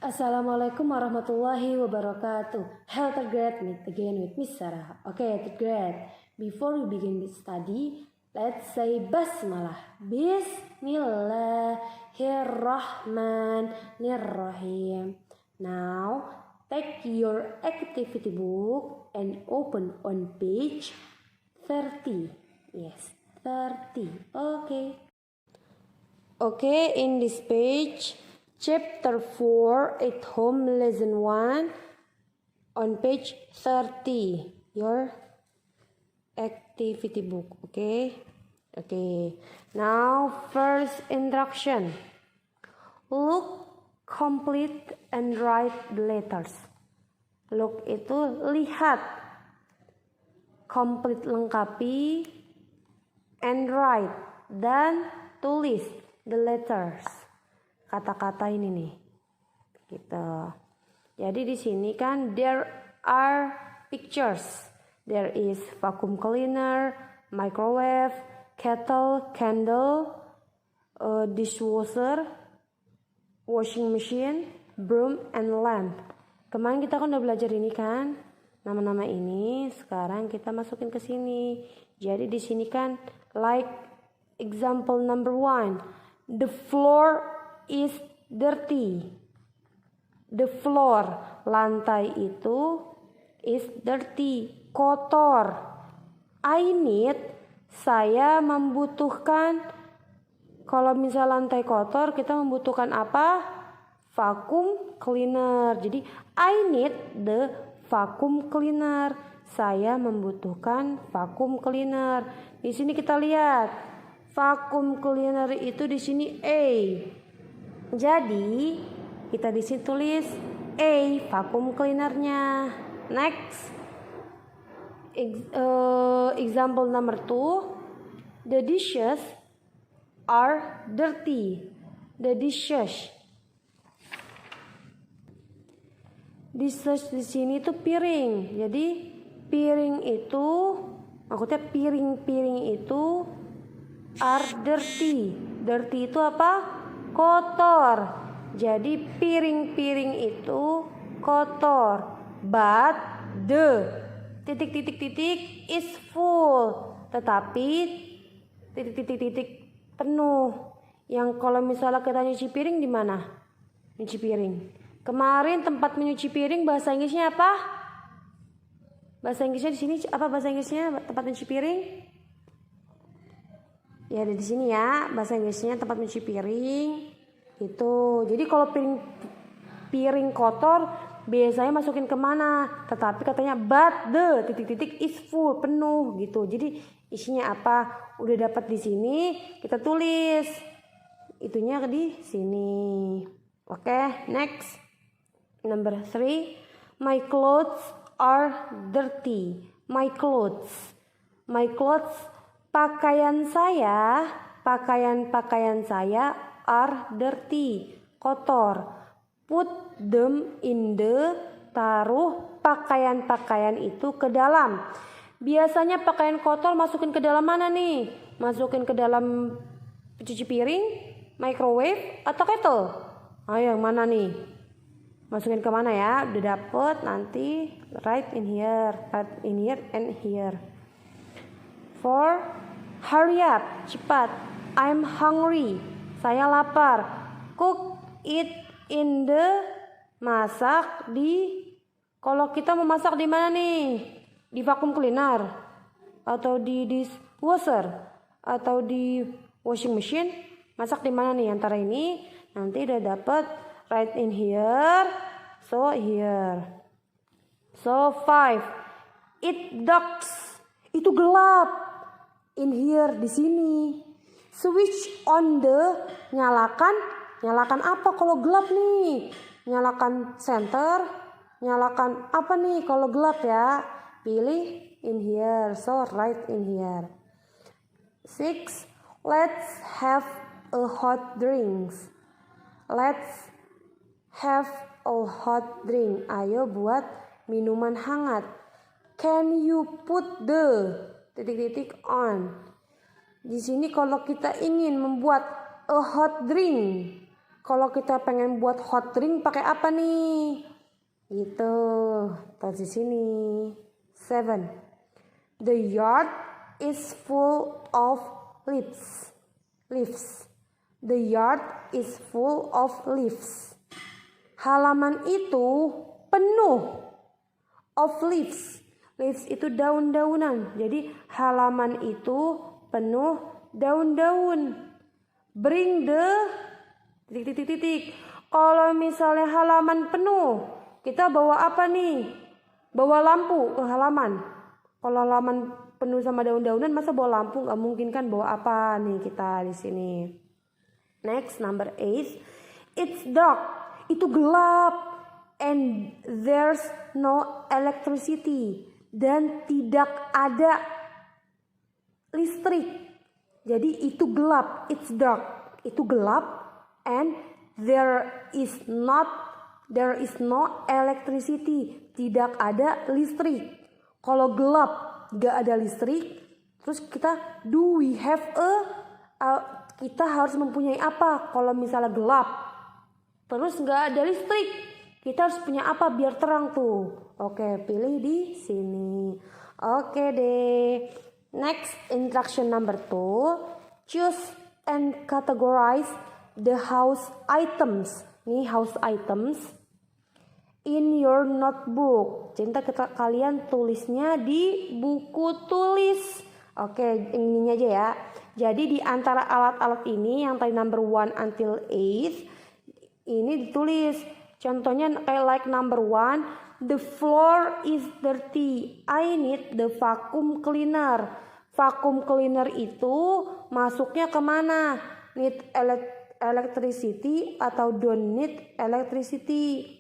Assalamualaikum warahmatullahi wabarakatuh. Hello third grade, meet again with Miss Sarah. Okay, third grade. Before we begin this study, let's say Basmalah. Bismillahirrahmanirrahim. Now, take your activity book and open on page 30. Yes, 30. Okay, in this page, Chapter 4 at home lesson 1 on page 30 your activity book. Okay. Now first instruction. Look, complete and write the letters. Look itu lihat, complete lengkapi, and write dan tulis the letters. Kata-kata ini nih, gitu. Jadi di sini kan there are pictures. There is vacuum cleaner, microwave, kettle, candle, dishwasher, washing machine, broom, and lamp. Kemarin kita kan udah belajar ini kan, nama-nama ini. Sekarang kita masukin ke sini. Jadi di sini kan like example number 1, the floor is dirty. The floor, lantai itu is dirty, kotor. I need, saya membutuhkan. Kalau misal lantai kotor, kita membutuhkan apa? Vacuum cleaner. Jadi I need the vacuum cleaner. Saya membutuhkan vacuum cleaner. Di sini kita lihat vacuum cleaner itu di sini A. Jadi kita di sini tulis A, vacuum cleanernya. Next, example number 2, the dishes are dirty. The dishes. Dishes di sini tuh piring. Jadi piring itu, maksudnya piring-piring itu are dirty. Dirty itu apa? Kotor. Jadi piring-piring itu kotor. But the titik-titik-titik is full. Tetapi titik-titik-titik penuh. Yang kalau misalnya kita nyuci piring di mana? Nyuci piring. Kemarin tempat menyuci piring bahasa Inggrisnya apa? Bahasa Inggrisnya di sini apa bahasa Inggrisnya tempat mencuci piring? Ya ada di sini ya, bahasa Inggrisnya tempat mencuci piring itu. Jadi kalau piring kotor biasanya masukin kemana? Tetapi katanya but the titik-titik is full, penuh gitu. Jadi isinya apa? Udah dapat di sini, kita tulis itunya di sini. Oke, next number 3, my clothes are dirty. My clothes pakaian saya are dirty, kotor. Put them in the, taruh pakaian-pakaian itu ke dalam. Biasanya pakaian kotor masukin ke dalam mana nih? Masukin ke dalam pencuci piring, microwave, atau kettle? Ayo yang mana nih? Masukin ke mana ya? Udah dapet, nanti write in here and here. 4, hurry up, cepat. I'm hungry, saya lapar. Cook it in the, masak di. Kalau kita mau masak di mana nih? Di vacuum cleaner, atau di dishwasher, atau di washing machine? Masak di mana nih antara ini? Nanti udah dapet, write in here. So here. So 5, it darks, itu gelap. In here, di sini. Switch on the, nyalakan apa kalau gelap nih? Nyalakan center, nyalakan apa nih kalau gelap ya? Pilih in here, so write in here. 6, let's have a hot drinks. Let's have a hot drink. Ayo buat minuman hangat. Can you put the titik-titik on? Di sini kalau kita ingin membuat a hot drink, Kalau kita pengen buat hot drink pakai apa nih? Gitu. Terus di sini. 7. The yard is full of leaves. The yard is full of leaves. Halaman itu penuh of leaves. Leaves itu daun-daunan. Jadi halaman itu penuh daun-daun. Bring the Kalau misalnya halaman penuh, kita bawa apa nih? Bawa lampu ke halaman. Kalau halaman penuh sama daun-daunan, masa bawa lampu? Nggak mungkin kan, bawa apa nih kita di sini? Next, number 8. It's dark. Itu gelap. And there's no electricity. Dan tidak ada listrik. Jadi itu gelap. It's dark. Itu gelap. And there is no electricity. Tidak ada listrik. Kalau gelap, gak ada listrik. Terus kita kita harus mempunyai apa? Kalau misalnya gelap, terus gak ada listrik, kita harus punya apa biar terang tuh? Oke, pilih di sini. Oke deh. Next, instruction number 2. Choose and categorize the house items. Nih house items in your notebook. Kalian tulisnya di buku tulis. Oke, ininya aja ya. Jadi di antara alat-alat ini yang tadi number 1 until 8 ini ditulis. Contohnya kayak like number 1, the floor is dirty. I need the vacuum cleaner. Vacuum cleaner itu masuknya kemana? Need electricity atau don't need electricity?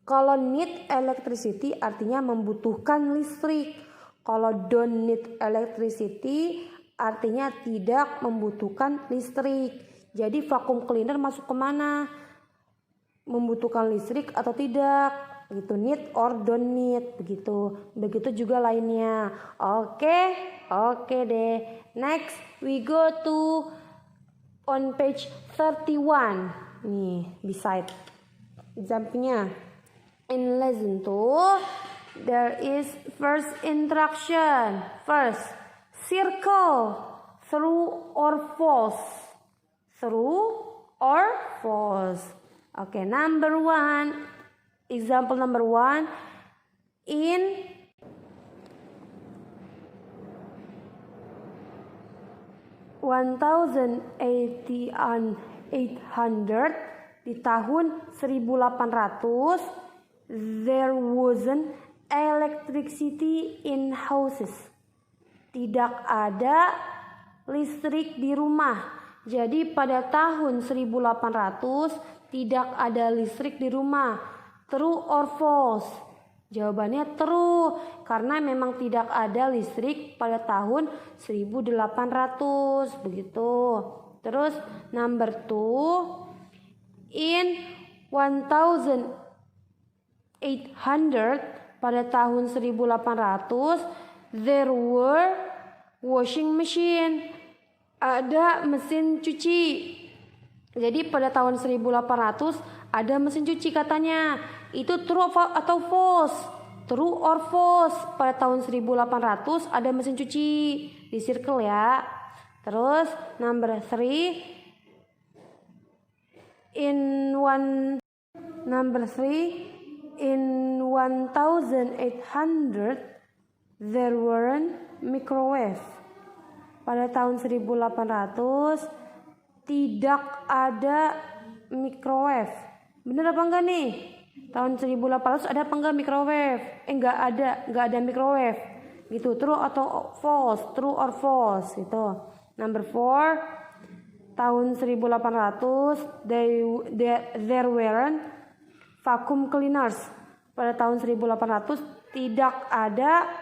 Kalau need electricity artinya membutuhkan listrik. Kalau don't need electricity artinya tidak membutuhkan listrik. Jadi vacuum cleaner masuk kemana? Membutuhkan listrik atau tidak? Gitu, need or don't need, begitu. Begitu juga lainnya. Oke deh. Next we go to on page 31. Nih, beside example-nya. In lesson 2, there is first instruction. First, circle true or false. True or false. Okay, number 1. Example number 1. In 1800, di tahun 1800, there wasn't electricity in houses. Tidak ada listrik di rumah. Jadi pada tahun 1800 tidak ada listrik di rumah. True or false? Jawabannya true, karena memang tidak ada listrik pada tahun 1800, begitu. Terus number 2, in 1800, pada tahun 1800, there were washing machine. Ada mesin cuci. Jadi pada tahun 1800 ada mesin cuci katanya. Itu true atau false? True or false? Pada tahun 1800 ada mesin cuci. Di circle ya. Terus number 3, in 1800 there weren't microwave. Pada tahun 1800 tidak ada microwave. Bener apa enggak nih? Tahun 1800 ada apa enggak microwave? Enggak ada microwave. Gitu, true atau false? True or false gitu. Number 4, tahun 1800 there weren't vacuum cleaners. Pada tahun 1800 tidak ada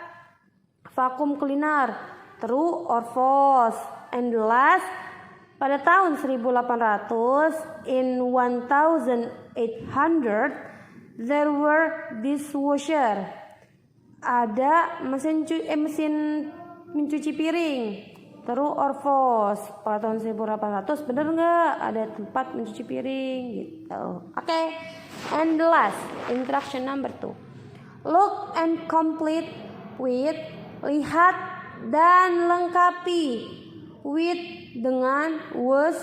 vacuum cleaner. True or false? And last, pada tahun 1800, in 1800 there were dishwasher. Ada mesin mencuci piring. True or false? Pada tahun 1800 bener nggak ada tempat mencuci piring gitu. Oke. And the last, interaction number 2. Look and complete with, lihat dan lengkapi. With dengan was,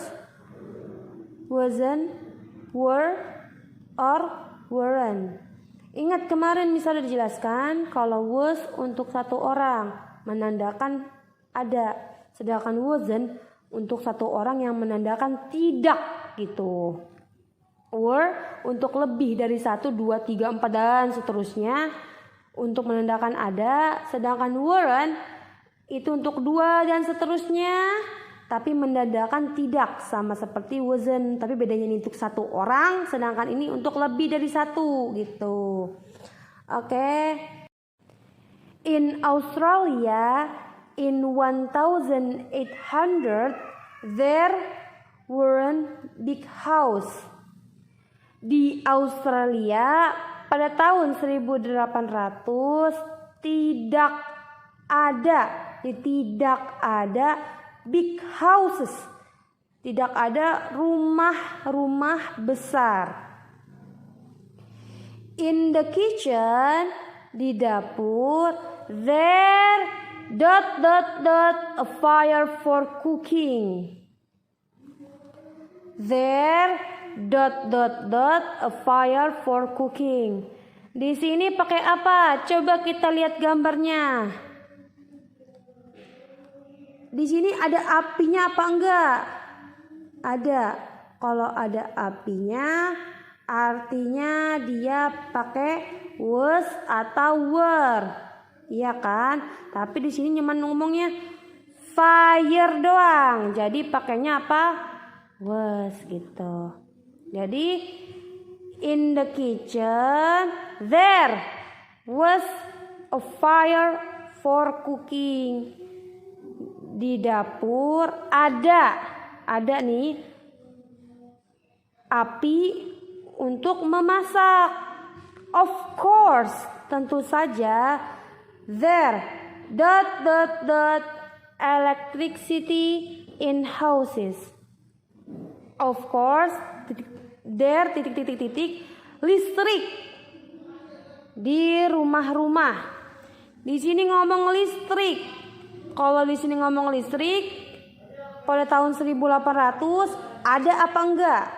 wasn't, were, or weren't. Ingat kemarin misalnya dijelaskan kalau was untuk satu orang menandakan ada, sedangkan wasn't untuk satu orang yang menandakan tidak gitu. Were untuk lebih dari 1, 2, 3, 4 dan seterusnya untuk menandakan ada, sedangkan weren't itu untuk 2 dan seterusnya tapi menandakan tidak, sama seperti wasn't, tapi bedanya ini untuk satu orang sedangkan ini untuk lebih dari 1 gitu. Oke. In Australia in 1800 there weren't big house. Di Australia pada tahun 1800 tidak ada big houses. Tidak ada rumah-rumah besar. In the kitchen, di dapur, there a fire for cooking. There a fire for cooking. Di sini pakai apa? Coba kita lihat gambarnya. Di sini ada apinya apa enggak? Ada. Kalau ada apinya, artinya dia pakai was atau were. Iya kan? Tapi di sini cuma ngomongnya fire doang. Jadi pakainya apa? Was gitu. Jadi in the kitchen there was a fire for cooking. Di dapur ada nih api untuk memasak. Of course, tentu saja there electricity in houses. Of course, there listrik di rumah-rumah. Di sini ngomong listrik. Kalau di sini ngomong listrik pada tahun 1800 ada apa enggak?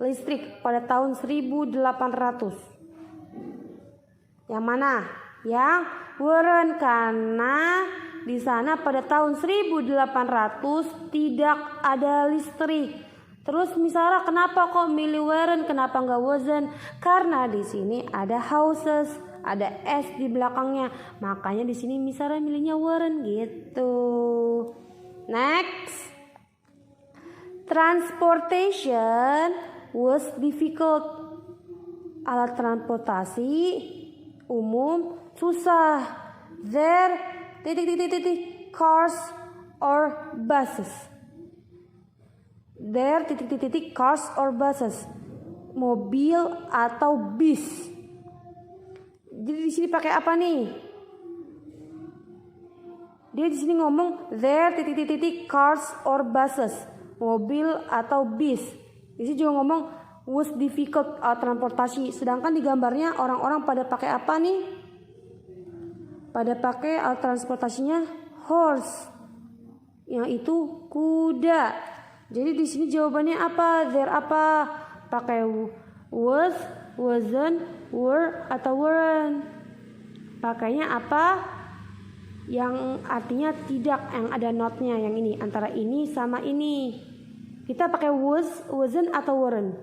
Listrik pada tahun 1800. Yang mana? Yang weren't, karena di sana pada tahun 1800 tidak ada listrik. Terus misalnya kenapa kok milih weren't, kenapa enggak wasn't? Karena di sini ada houses, ada s di belakangnya. Makanya di sini misalnya milihnya weren't gitu. Next. Transportation was difficult. Alat transportasi umum susah. There cars or buses. There cars or buses. Mobil atau bis. Jadi di sini pakai apa nih? Dia di sini ngomong there cars or buses. Mobil atau bis. Di sini juga ngomong was difficult transportasi. Sedangkan di gambarnya orang-orang pada pakai apa nih? Pada pakai alat transportasinya horse. Yang itu kuda. Jadi di sini jawabannya apa? There apa? Pakai was, wasn't, were atau weren't. Pakainya apa? Yang artinya tidak, yang ada notnya yang ini, antara ini sama ini. Kita pakai was, wasn't atau weren't.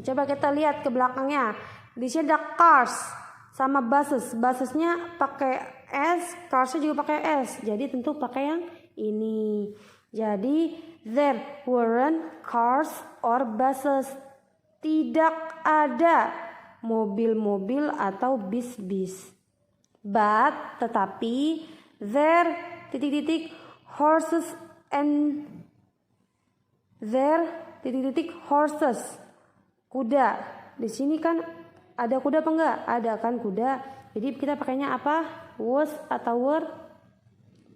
Coba kita lihat ke belakangnya. Di sini ada cars sama buses. Busesnya pakai s, carsnya juga pakai s. Jadi tentu pakai yang ini. Jadi there weren't cars or buses. Tidak ada mobil-mobil atau bis-bis. But tetapi there horses and there horses. Kuda. Di sini kan ada kuda apa enggak? Ada kan kuda. Jadi kita pakainya apa? Was atau were?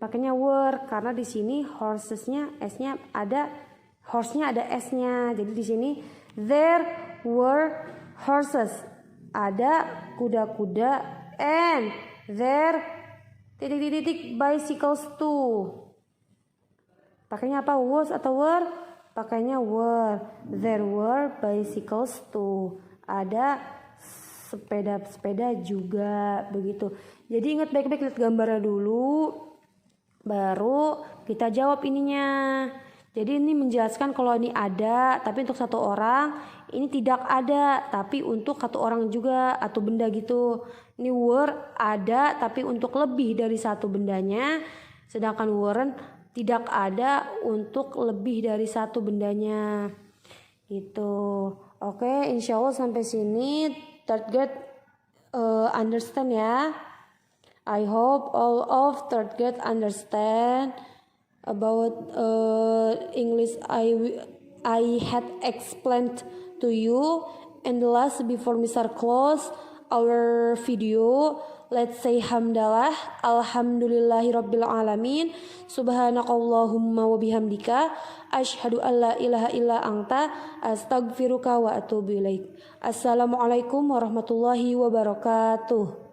pakainya were karena di sini horsesnya s-nya ada, horse-nya ada s-nya. Jadi di sini there were horses, ada kuda-kuda, and there titik-titik bicycles too. Pakainya apa, was atau were? Pakainya were. There were bicycles too. Ada sepeda-sepeda juga, begitu. Jadi ingat baik-baik, lihat gambarnya dulu, baru kita jawab ininya. Jadi ini menjelaskan kalau ini ada, tapi untuk satu orang. Ini tidak ada, tapi untuk satu orang juga atau benda gitu. Ini were ada, tapi untuk lebih dari satu bendanya. Sedangkan weren't tidak ada untuk lebih dari satu bendanya. Gitu. Oke, insya Allah sampai sini third grade understand ya. I hope all of third grade understand about English I had explained to you. And the last before we start close our video, let's say hamdalah, alhamdulillahirabbil alamin, subhanakallahumma wa bihamdika, asyhadu an la ilaha illa anta, astaghfiruka wa atubu ilaik. Assalamualaikum warahmatullahi wabarakatuh.